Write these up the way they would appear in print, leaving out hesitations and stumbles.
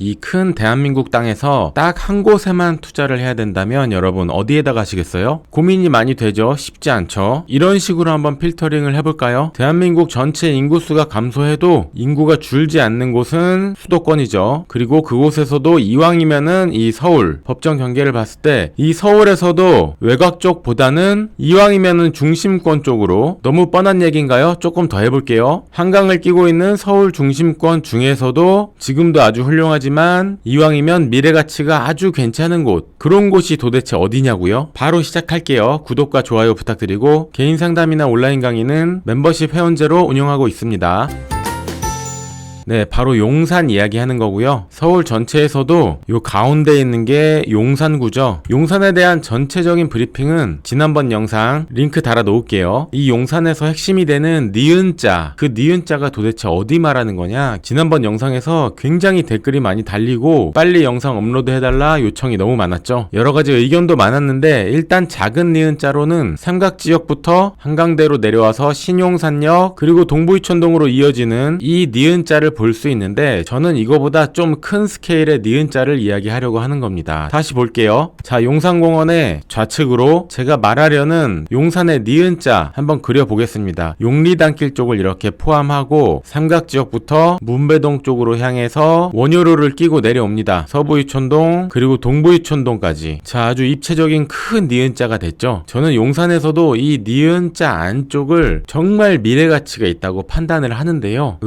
이 큰 대한민국 땅에서 딱 한 곳에만 투자를 해야 된다면 여러분 어디에다 가시겠어요? 고민이 많이 되죠? 쉽지 않죠? 이런 식으로 한번 필터링을 해볼까요? 대한민국 전체 인구수가 감소해도 인구가 줄지 않는 곳은 수도권이죠. 그리고 그곳에서도 이왕이면은 이 서울 법정 경계를 봤을 때 이 서울에서도 외곽 쪽보다는 이왕이면은 중심권 쪽으로, 너무 뻔한 얘기인가요? 조금 더 해볼게요. 한강을 끼고 있는 서울 중심권 중에서도 지금도 아주 훌륭하지만 이왕이면 미래 가치가 아주 괜찮은 곳, 그런 곳이 도대체 어디냐고요? 바로 시작할게요. 구독과 좋아요 부탁드리고 개인 상담이나 온라인 강의는 멤버십 회원제로 운영하고 있습니다. 네, 바로 용산 이야기하는 거고요. 서울 전체에서도 요 가운데 있는 게 용산구죠. 용산에 대한 전체적인 브리핑은 지난번 영상 링크 달아 놓을게요. 이 용산에서 핵심이 되는 니은자, 그 니은자가 도대체 어디 말하는 거냐? 지난번 영상에서 굉장히 댓글이 많이 달리고 빨리 영상 업로드 해달라 요청이 너무 많았죠. 여러가지 의견도 많았는데 일단 작은 니은자로는 삼각지역부터 한강대로 내려와서 신용산역 그리고 동부이촌동으로 이어지는 이 니은자를 볼 수 있는데 저는 이거보다 좀 큰 스케일의 니은자를 이야기하려고 하는 겁니다. 다시 볼게요. 자, 용산공원의 좌측으로 제가 말하려는 용산의 니은자 한번 그려보겠습니다. 용리단길 쪽을 이렇게 포함하고 삼각지역부터 문배동 쪽으로 향해서 원효로를 끼고 내려옵니다. 서부이촌동 그리고 동부이촌동까지. 자, 아주 입체적인 큰 니은자가 됐죠. 저는 용산에서도 이 니은자 안쪽을 정말 미래가치가 있다고 판단을 하는데요.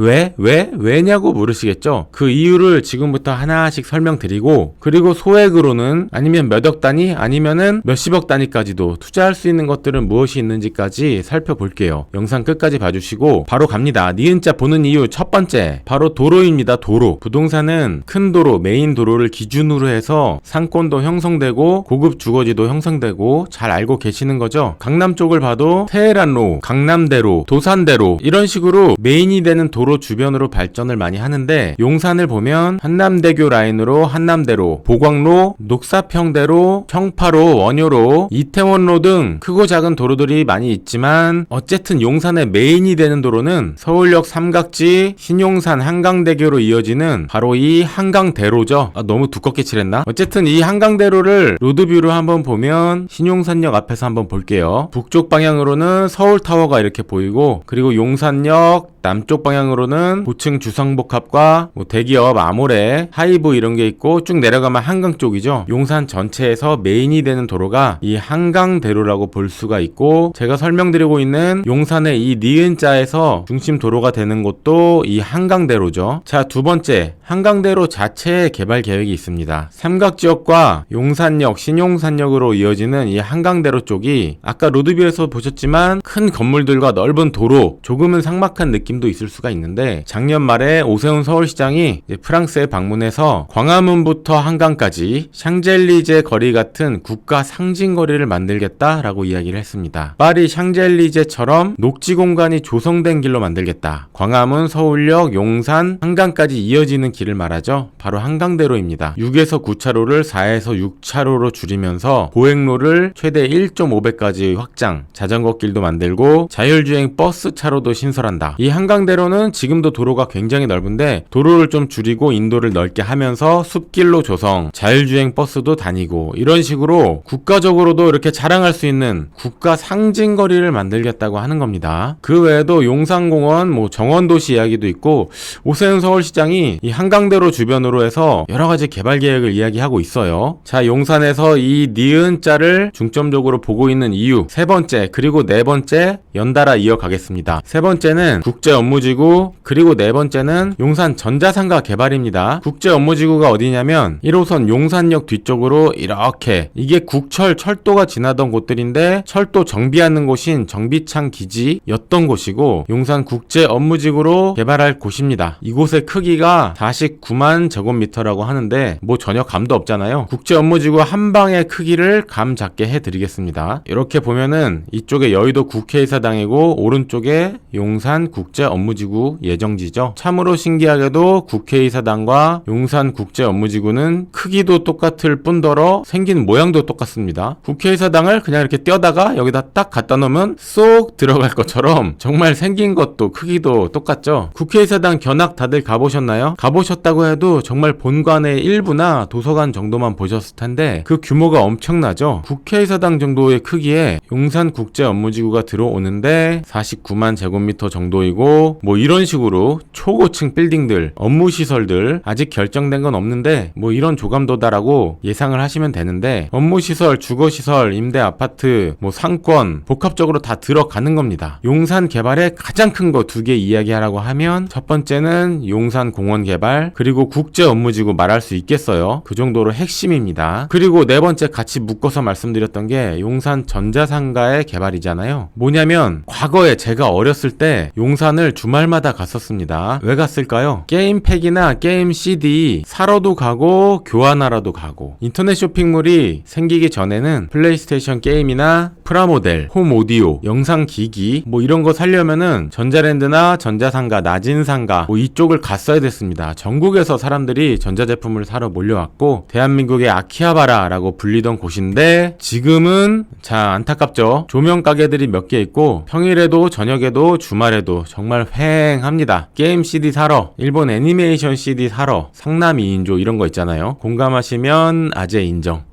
왜냐고 물으시겠죠? 그 이유를 지금부터 하나씩 설명드리고, 그리고 소액으로는 아니면 몇억 단위 아니면은 몇십억 단위까지도 투자할 수 있는 것들은 무엇이 있는지까지 살펴볼게요. 영상 끝까지 봐주시고 바로 갑니다. 니은자 보는 이유 첫 번째, 바로 도로입니다. 도로. 부동산은 큰 도로, 메인 도로를 기준으로 해서 상권도 형성되고 고급 주거지도 형성되고 잘 알고 계시는 거죠. 강남 쪽을 봐도 테헤란로, 강남대로, 도산대로 이런 식으로 메인이 되는 도로 주변으로 발전을 많이 하는데, 용산을 보면 한남대교 라인으로 한남대로, 보광로, 녹사평대로, 청파로, 원효로, 이태원로 등 크고 작은 도로들이 많이 있지만 어쨌든 용산의 메인이 되는 도로는 서울역 삼각지, 신용산, 한강대교로 이어지는 바로 이 한강대로죠. 너무 두껍게 칠했나? 어쨌든 이 한강대로를 로드뷰로 한번 보면 신용산역 앞에서 한번 볼게요. 북쪽 방향으로는 서울타워가 이렇게 보이고, 그리고 용산역 남쪽 방향으로는 고층 주상복합과 대기업 아모레, 하이브 이런 게 있고 쭉 내려가면 한강 쪽이죠. 용산 전체에서 메인이 되는 도로가 이 한강대로라고 볼 수가 있고, 제가 설명드리고 있는 용산의 이 니은자에서 중심 도로가 되는 곳도 이 한강대로죠. 자, 두 번째, 한강대로 자체의 개발 계획이 있습니다. 삼각지역과 용산역, 신용산역으로 이어지는 이 한강대로 쪽이 아까 로드뷰에서 보셨지만 큰 건물들과 넓은 도로, 조금은 삭막한 느낌도 있을 수가 있는데, 작년 말에 오세훈 서울시장이 프랑스에 방문해서 광화문부터 한강까지 샹젤리제 거리 같은 국가 상징 거리를 만들겠다라고 이야기를 했습니다. 파리 샹젤리제처럼 녹지 공간이 조성된 길로 만들겠다. 광화문, 서울역, 용산, 한강까지 이어지는 길을 말하죠. 바로 한강대로입니다. 6에서 9차로를 4에서 6차로로 줄이면서 보행로를 최대 1.5배까지 확장, 자전거 길도 만들고 자율주행 버스 차로도 신설한다. 이 한강대로는 지금도 도로가 굉장히 넓은데 도로를 좀 줄이고 인도를 넓게 하면서 숲길로 조성, 자율주행 버스도 다니고 이런 식으로 국가적으로도 이렇게 자랑할 수 있는 국가 상징거리를 만들겠다고 하는 겁니다. 그 외에도 용산공원, 정원도시 이야기도 있고, 오세훈 서울시장이 이 한강대로 주변으로 해서 여러가지 개발 계획을 이야기하고 있어요. 자, 용산에서 이 니은자를 중점적으로 보고 있는 이유 세 번째, 그리고 네 번째 연달아 이어가겠습니다. 세 번째는 국제업무지구, 그리고 네 번째는 용산 전자상가 개발입니다. 국제업무지구가 어디냐면 1호선 용산역 뒤쪽으로 이렇게, 이게 국철 철도가 지나던 곳들인데 철도 정비하는 곳인 정비창 기지였던 곳이고 용산 국제업무지구로 개발할 곳입니다. 이곳의 크기가 49만 제곱미터라고 하는데 전혀 감도 없잖아요. 국제업무지구 한 방의 크기를 감 잡게 해드리겠습니다. 이렇게 보면은 이쪽에 여의도 국회의사당이고 오른쪽에 용산 국제업무지구 예정지죠. 참으로 신기하게도 국회의사당과 용산국제업무지구는 크기도 똑같을 뿐더러 생긴 모양도 똑같습니다. 국회의사당을 그냥 이렇게 떼어다가 여기다 딱 갖다 놓으면 쏙 들어갈 것처럼 정말 생긴 것도 크기도 똑같죠. 국회의사당 견학 다들 가보셨나요? 가보셨다고 해도 정말 본관의 일부나 도서관 정도만 보셨을 텐데 그 규모가 엄청나죠. 국회의사당 정도의 크기에 용산국제업무지구가 들어오는데 49만 제곱미터 정도이고 뭐 이런 식으로 초고층 빌딩들, 업무시설들 아직 결정된 건 없는데 뭐 이런 조감도다라고 예상을 하시면 되는데 업무시설, 주거시설, 임대아파트, 뭐 상권 복합적으로 다 들어가는 겁니다. 용산 개발의 가장 큰 거 두 개 이야기하라고 하면 첫 번째는 용산 공원 개발 그리고 국제업무지구 말할 수 있겠어요. 그 정도로 핵심입니다. 그리고 네 번째 같이 묶어서 말씀드렸던 게 용산 전자상가의 개발이잖아요. 뭐냐면 과거에 제가 어렸을 때 용산을 주말마다 갔었습니다. 왜 갔을까요? 게임팩이나 게임 CD 사러도 가고 교환하러도 가고 인터넷 쇼핑몰이 생기기 전에는 플레이스테이션 게임이나 프라모델, 홈오디오, 영상기기 뭐 이런 거 사려면은 전자랜드나 전자상가, 나진상가 뭐 이쪽을 갔어야 됐습니다. 전국에서 사람들이 전자제품을 사러 몰려왔고 대한민국의 아키하바라라고 불리던 곳인데 지금은 자 안타깝죠. 조명 가게들이 몇 개 있고 평일에도 저녁에도 주말에도 정말 휑합니다. 게임 CD 사러, 일본 애니메이션 CD 사러, 상남 2인조 이런 거 있잖아요. 공감하시면 아재 인정.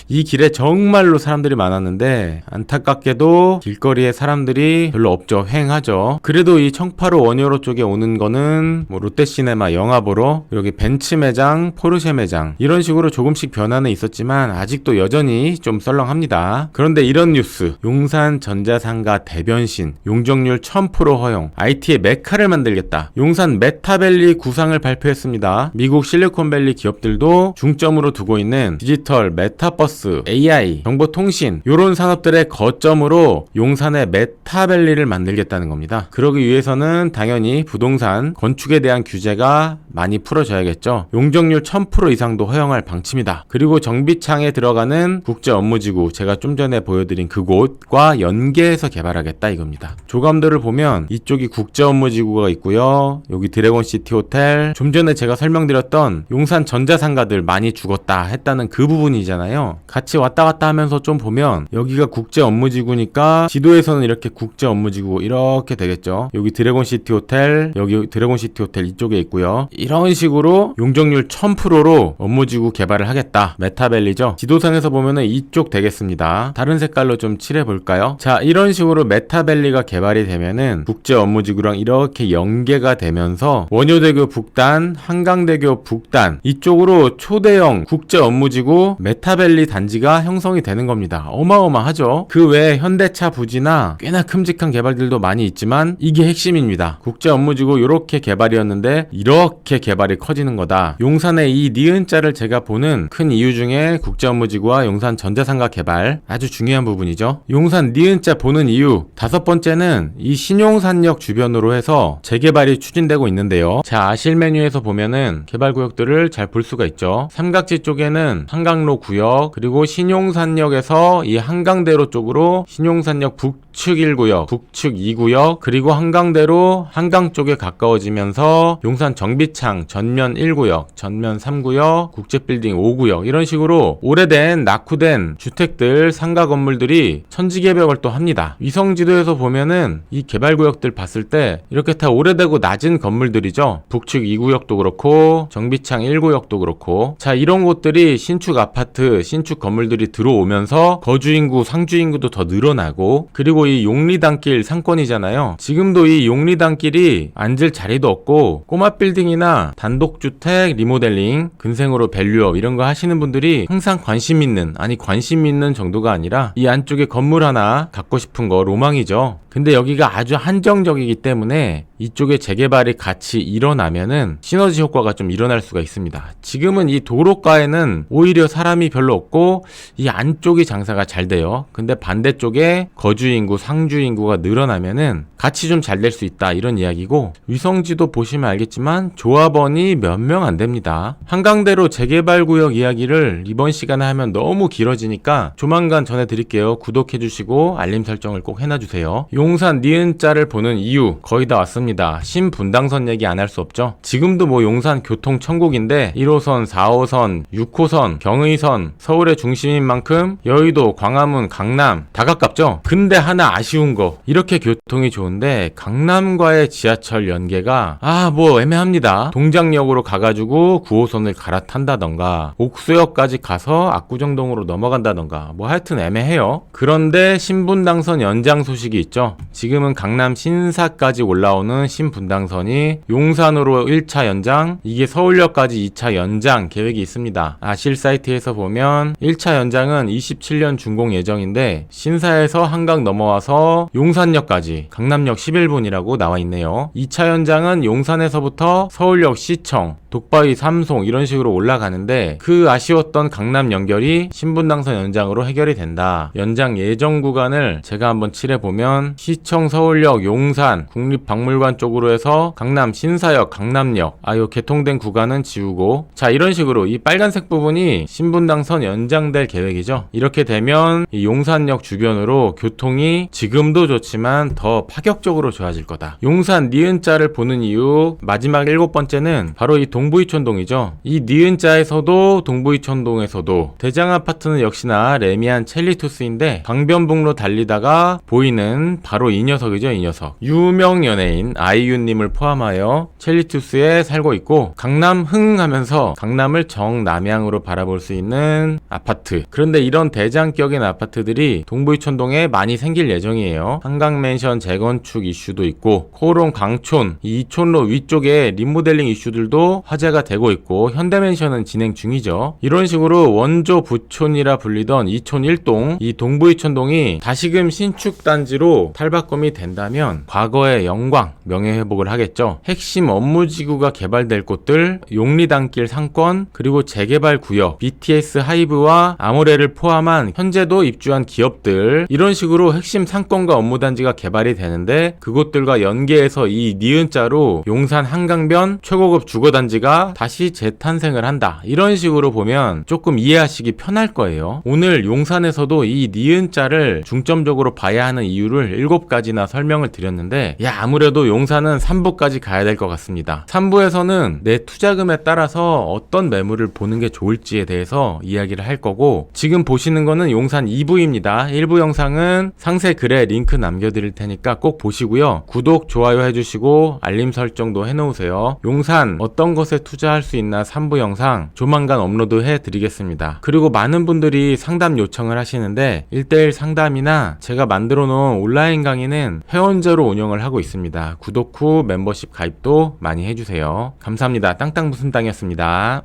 이 길에 정말로 사람들이 많았는데 안타깝게도 길거리에 사람들이 별로 없죠. 휑하죠. 그래도 이 청파로 원효로 쪽에 오는 거는 뭐 롯데시네마 영화 보러 여기 벤츠 매장, 포르쉐 매장 이런 식으로 조금씩 변화는 있었지만 아직도 여전히 좀 썰렁합니다. 그런데 이런 뉴스 용산 전자상가 대변신 용적률 1000% 허용 IT의 메카를 만들겠다. 용산 메타밸리 구상을 발표했습니다. 미국 실리콘밸리 기업들도 중점으로 두고 있는 디지털 메타버스 AI, 정보통신 이런 산업들의 거점으로 용산의 메타밸리를 만들겠다는 겁니다. 그러기 위해서는 당연히 부동산, 건축에 대한 규제가 많이 풀어져야겠죠. 용적률 1000% 이상도 허용할 방침이다. 그리고 정비창에 들어가는 국제업무지구 제가 좀 전에 보여드린 그곳과 연계해서 개발하겠다 이겁니다. 조감도를 보면 이쪽이 국제업무지구가 있고요. 여기 드래곤시티 호텔 좀 전에 제가 설명드렸던 용산 전자상가들 많이 죽었다 했다는 그 부분이잖아요. 같이 왔다 갔다 하면서 좀 보면 여기가 국제업무지구니까 지도에서는 이렇게 국제업무지구 이렇게 되겠죠. 여기 드래곤시티 호텔, 여기 드래곤시티 호텔 이쪽에 있고요. 이런 식으로 용적률 1000%로 업무지구 개발을 하겠다. 메타밸리죠. 지도상에서 보면은 이쪽 되겠습니다. 다른 색깔로 좀 칠해볼까요? 자, 이런 식으로 메타밸리가 개발이 되면은 국제업무지구랑 이렇게 연계가 되면서 원효대교 북단, 한강대교 북단 이쪽으로 초대형 국제업무지구 메타밸리 단지가 형성이 되는 겁니다. 어마어마하죠. 그 외에 현대차 부지나 꽤나 큼직한 개발들도 많이 있지만 이게 핵심입니다. 국제업무지구 이렇게 개발이었는데 이렇게 개발이 커지는 거다. 용산의 이 니은자를 제가 보는 큰 이유 중에 국제업무지구와 용산 전자상가 개발 아주 중요한 부분이죠. 용산 니은자 보는 이유 다섯 번째는 이 신용산역 주변으로 해서 재개발이 추진되고 있는데요. 자, 아실 메뉴에서 보면은 개발구역들을 잘 볼 수가 있죠. 삼각지 쪽에는 한강로 구역 그리고 신용산역에서 이 한강대로 쪽으로 신용산역 북측 1구역, 북측 2구역 그리고 한강대로 한강 쪽에 가까워지면서 용산 정비창 전면 1구역, 전면 3구역, 국제빌딩 5구역 이런 식으로 오래된 낙후된 주택들, 상가 건물들이 천지개벽을 또 합니다. 위성지도에서 보면은 이 개발구역들 봤을 때 이렇게 다 오래되고 낮은 건물들이죠. 북측 2구역도 그렇고 정비창 1구역도 그렇고 자 이런 곳들이 신축 아파트, 신축 건물들이 들어오면서 거주인구, 상주인구도 더 늘어나고 그리고 이 용리단길 상권이잖아요. 지금도 이 용리단길이 앉을 자리도 없고 꼬마 빌딩이나 단독주택 리모델링, 근생으로 밸류업 이런 거 하시는 분들이 항상 관심 있는 정도가 아니라 이 안쪽에 건물 하나 갖고 싶은 거 로망이죠. 근데 여기가 아주 한정적이기 때문에 이쪽에 재개발이 같이 일어나면은 시너지 효과가 좀 일어날 수가 있습니다. 지금은 이 도로가에는 오히려 사람이 별로 없고 이 안쪽이 장사가 잘 돼요. 근데 반대쪽에 거주인구, 상주인구가 늘어나면은 같이 좀 잘 될 수 있다 이런 이야기고 위성지도 보시면 알겠지만 조합원이 몇 명 안 됩니다. 한강대로 재개발구역 이야기를 이번 시간에 하면 너무 길어지니까 조만간 전해드릴게요. 구독해주시고 알림 설정을 꼭 해놔주세요. 용산 니은자를 보는 이유 거의 다 왔습니다. 합니다. 신분당선 얘기 안 할 수 없죠. 지금도 뭐 용산 교통 천국인데 1호선, 4호선, 6호선, 경의선, 서울의 중심인 만큼 여의도, 광화문, 강남 다 가깝죠. 근데 하나 아쉬운 거, 이렇게 교통이 좋은데 강남과의 지하철 연계가 뭐 애매합니다. 동작역으로 가가지고 9호선을 갈아탄다던가 옥수역까지 가서 압구정동으로 넘어간다던가 뭐 하여튼 애매해요. 그런데 신분당선 연장 소식이 있죠. 지금은 강남 신사까지 올라오는 신분당선이 용산으로 1차 연장, 이게 서울역까지 2차 연장 계획이 있습니다. 아실 사이트에서 보면 1차 연장은 27년 준공 예정인데 신사에서 한강 넘어와서 용산역까지 강남역 11분이라고 나와 있네요. 2차 연장은 용산에서부터 서울역 시청, 독바위 삼송 이런 식으로 올라가는데 그 아쉬웠던 강남 연결이 신분당선 연장으로 해결이 된다. 연장 예정 구간을 제가 한번 칠해보면 시청, 서울역, 용산, 국립박물관 쪽으로 해서 강남 신사역, 강남역 요 개통된 구간은 지우고, 자 이런 식으로 이 빨간색 부분이 신분당선 연장될 계획이죠. 이렇게 되면 이 용산역 주변으로 교통이 지금도 좋지만 더 파격적으로 좋아질 거다. 용산 니은자를 보는 이유 마지막 7번째는 바로 이 동부이촌동이죠. 이 니은자에서도 동부이촌동에서도 대장아파트는 역시나 레미안 첼리투스인데 강변북로 달리다가 보이는 바로 이 녀석이죠. 이 녀석. 유명 연예인 아이유님을 포함하여 첼리투스에 살고 있고, 강남 흥하면서 강남을 정남향으로 바라볼 수 있는 아파트. 그런데 이런 대장격인 아파트들이 동부이촌동에 많이 생길 예정이에요. 한강맨션 재건축 이슈도 있고 코롱 강촌, 이 이촌로 위쪽에 리모델링 이슈들도 화제가 되고 있고 현대맨션은 진행 중이죠. 이런 식으로 원조 부촌이라 불리던 이촌 1동, 이 동부이촌동이 다시금 신축단지로 탈바꿈이 된다면 과거의 영광, 명예회복을 하겠죠. 핵심 업무지구가 개발될 곳들, 용리단길 상권, 그리고 재개발 구역, BTS 하이브와 아모레를 포함한 현재도 입주한 기업들, 이런 식으로 핵심 상권과 업무단지가 개발이 되는데 그곳들과 연계해서 이 니은자로 용산 한강변 최고급 주거단지가 다시 재탄생을 한다. 이런 식으로 보면 조금 이해하시기 편할 거예요. 오늘 용산에서도 이 니은자를 중점적으로 봐야 하는 이유를 7가지나 설명을 드렸는데, 아무래도 용산은 3부까지 가야 될 것 같습니다. 3부에서는 내 투자금에 따라서 어떤 매물을 보는 게 좋을지에 대해서 이야기를 할 거고, 지금 보시는 거는 용산 2부입니다. 1부 영상은 상세 글에 링크 남겨드릴 테니까 꼭 보시고요. 구독, 좋아요 해주시고 알림 설정도 해놓으세요. 용산 어떤 것에 투자할 수 있나 3부 영상 조만간 업로드 해드리겠습니다. 그리고 많은 분들이 상담 요청을 하시는데 1:1 상담이나 제가 만들어 놓은 온라인 강의는 회원제로 운영을 하고 있습니다. 구독 후 멤버십 가입도 많이 해주세요. 감사합니다. 땅땅 무슨 땅이었습니다.